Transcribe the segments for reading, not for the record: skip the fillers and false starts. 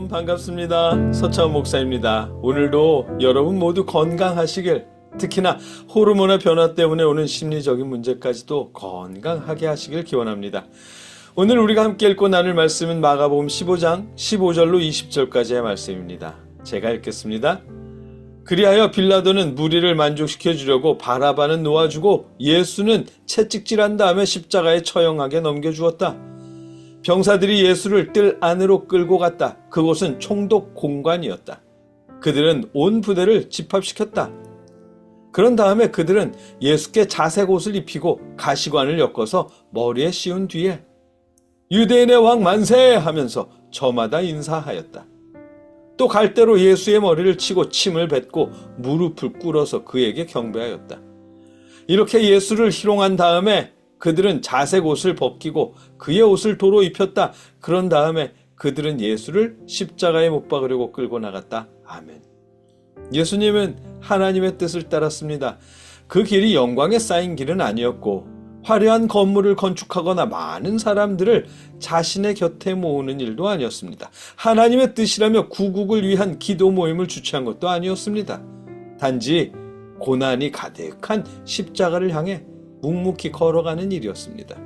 샬롬 반갑습니다. 서차원 목사입니다. 오늘도 여러분 모두 건강하시길, 특히나 호르몬의 변화 때문에 오는 심리적인 문제까지도 건강하게 하시길 기원합니다. 오늘 우리가 함께 읽고 나눌 말씀은 마가복음 15장 15절로 20절까지의 말씀입니다. 제가 읽겠습니다. 그리하여 빌라도는 무리를 만족시켜 주려고 바라바는 놓아주고 예수는 채찍질한 다음에 십자가에 처형하게 넘겨주었다. 병사들이 예수를 뜰 안으로 끌고 갔다. 그곳은 총독 공관이었다. 그들은 온 부대를 집합시켰다. 그런 다음에 그들은 예수께 자색 옷을 입히고 가시관을 엮어서 머리에 씌운 뒤에 유대인의 왕 만세 하면서 저마다 인사하였다. 또 갈대로 예수의 머리를 치고 침을 뱉고 무릎을 꿇어서 그에게 경배하였다. 이렇게 예수를 희롱한 다음에 그들은 자색 옷을 벗기고 그의 옷을 도로 입혔다. 그런 다음에 그들은 예수를 십자가에 못 박으려고 끌고 나갔다. 아멘. 예수님은 하나님의 뜻을 따랐습니다. 그 길이 영광에 쌓인 길은 아니었고 화려한 건물을 건축하거나 많은 사람들을 자신의 곁에 모으는 일도 아니었습니다. 하나님의 뜻이라며 구국을 위한 기도 모임을 주최한 것도 아니었습니다. 단지 고난이 가득한 십자가를 향해 묵묵히 걸어가는 일이었습니다.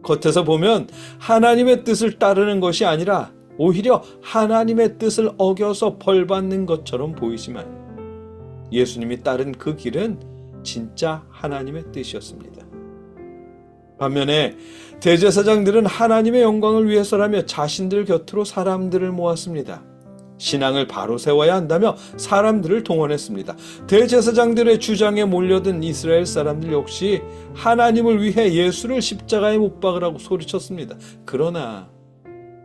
겉에서 보면 하나님의 뜻을 따르는 것이 아니라 오히려 하나님의 뜻을 어겨서 벌받는 것처럼 보이지만 예수님이 따른 그 길은 진짜 하나님의 뜻이었습니다. 반면에 대제사장들은 하나님의 영광을 위해서라며 자신들 곁으로 사람들을 모았습니다. 신앙을 바로 세워야 한다며 사람들을 동원했습니다. 대제사장들의 주장에 몰려든 이스라엘 사람들 역시 하나님을 위해 예수를 십자가에 못 박으라고 소리쳤습니다. 그러나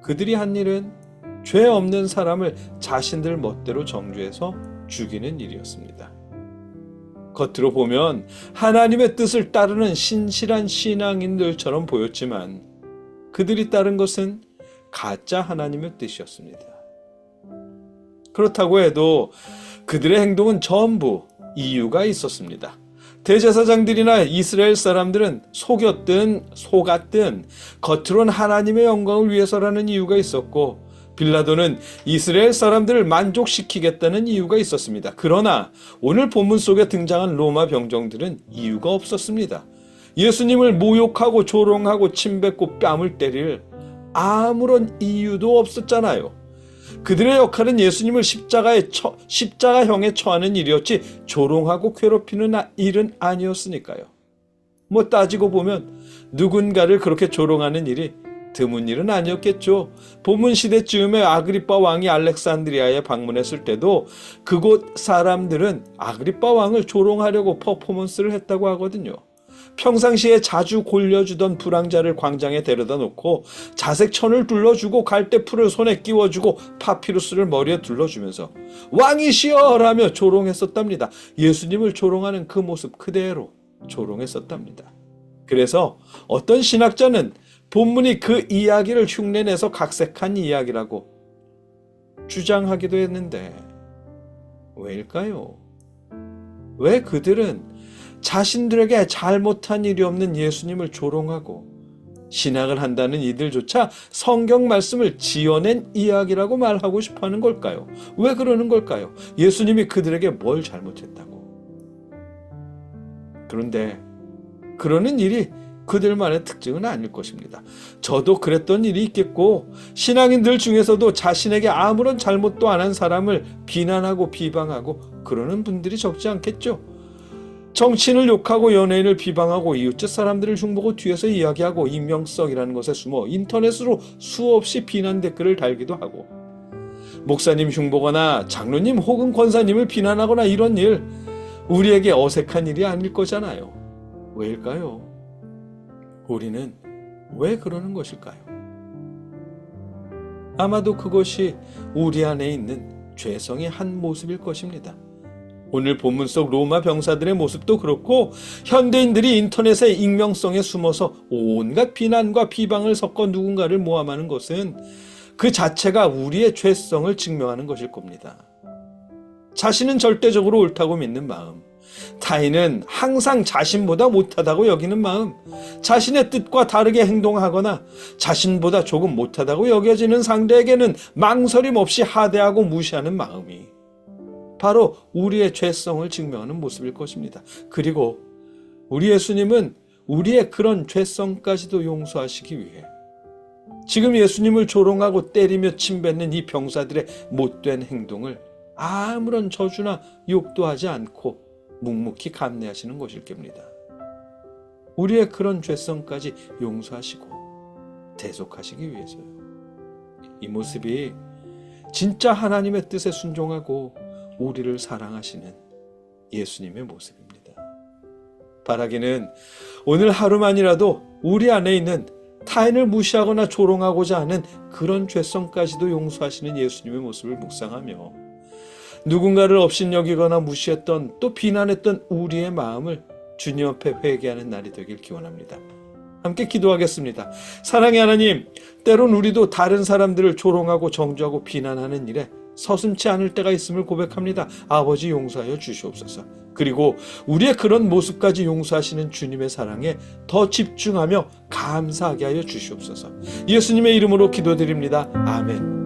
그들이 한 일은 죄 없는 사람을 자신들 멋대로 정죄해서 죽이는 일이었습니다. 겉으로 보면 하나님의 뜻을 따르는 신실한 신앙인들처럼 보였지만 그들이 따른 것은 가짜 하나님의 뜻이었습니다. 그렇다고 해도 그들의 행동은 전부 이유가 있었습니다. 대제사장들이나 이스라엘 사람들은 속았든 겉으론 하나님의 영광을 위해서라는 이유가 있었고 빌라도는 이스라엘 사람들을 만족시키겠다는 이유가 있었습니다. 그러나 오늘 본문 속에 등장한 로마 병정들은 이유가 없었습니다. 예수님을 모욕하고 조롱하고 침뱉고 뺨을 때릴 아무런 이유도 없었잖아요. 그들의 역할은 예수님을 십자가형에 처하는 일이었지 조롱하고 괴롭히는 일은 아니었으니까요. 따지고 보면 누군가를 그렇게 조롱하는 일이 드문 일은 아니었겠죠. 본문 시대쯤에 아그리빠 왕이 알렉산드리아에 방문했을 때도 그곳 사람들은 아그리빠 왕을 조롱하려고 퍼포먼스를 했다고 하거든요. 평상시에 자주 골려주던 불황자를 광장에 데려다 놓고 자색 천을 둘러주고 갈대풀을 손에 끼워주고 파피루스를 머리에 둘러주면서 왕이시여 라며 조롱했었답니다. 예수님을 조롱하는 그 모습 그대로 조롱했었답니다. 그래서 어떤 신학자는 본문이 그 이야기를 흉내내서 각색한 이야기라고 주장하기도 했는데 왜일까요? 왜 그들은 자신들에게 잘못한 일이 없는 예수님을 조롱하고 신학을 한다는 이들조차 성경 말씀을 지어낸 이야기라고 말하고 싶어하는 걸까요? 왜 그러는 걸까요? 예수님이 그들에게 뭘 잘못했다고? 그런데 그러는 일이 그들만의 특징은 아닐 것입니다. 저도 그랬던 일이 있겠고 신앙인들 중에서도 자신에게 아무런 잘못도 안 한 사람을 비난하고 비방하고 그러는 분들이 적지 않겠죠. 정치인을 욕하고 연예인을 비방하고 이웃집 사람들을 흉보고 뒤에서 이야기하고 익명성이라는 것에 숨어 인터넷으로 수없이 비난 댓글을 달기도 하고 목사님 흉보거나 장로님 혹은 권사님을 비난하거나 이런 일 우리에게 어색한 일이 아닐 거잖아요. 왜일까요? 우리는 왜 그러는 것일까요? 아마도 그것이 우리 안에 있는 죄성의 한 모습일 것입니다. 오늘 본문 속 로마 병사들의 모습도 그렇고 현대인들이 인터넷의 익명성에 숨어서 온갖 비난과 비방을 섞어 누군가를 모함하는 것은 그 자체가 우리의 죄성을 증명하는 것일 겁니다. 자신은 절대적으로 옳다고 믿는 마음, 타인은 항상 자신보다 못하다고 여기는 마음, 자신의 뜻과 다르게 행동하거나 자신보다 조금 못하다고 여겨지는 상대에게는 망설임 없이 하대하고 무시하는 마음이 바로 우리의 죄성을 증명하는 모습일 것입니다. 그리고 우리 예수님은 우리의 그런 죄성까지도 용서하시기 위해 지금 예수님을 조롱하고 때리며 침뱉는 이 병사들의 못된 행동을 아무런 저주나 욕도 하지 않고 묵묵히 감내하시는 것일 겁니다. 우리의 그런 죄성까지 용서하시고 대속하시기 위해서요. 이 모습이 진짜 하나님의 뜻에 순종하고 우리를 사랑하시는 예수님의 모습입니다. 바라기는 오늘 하루만이라도 우리 안에 있는 타인을 무시하거나 조롱하고자 하는 그런 죄성까지도 용서하시는 예수님의 모습을 묵상하며 누군가를 업신여기거나 무시했던 또 비난했던 우리의 마음을 주님 앞에 회개하는 날이 되길 기원합니다. 함께 기도하겠습니다. 사랑의 하나님, 때론 우리도 다른 사람들을 조롱하고 정죄하고 비난하는 일에 서슴지 않을 때가 있음을 고백합니다. 아버지 용서하여 주시옵소서. 그리고 우리의 그런 모습까지 용서하시는 주님의 사랑에 더 집중하며 감사하게 하여 주시옵소서. 예수님의 이름으로 기도드립니다. 아멘.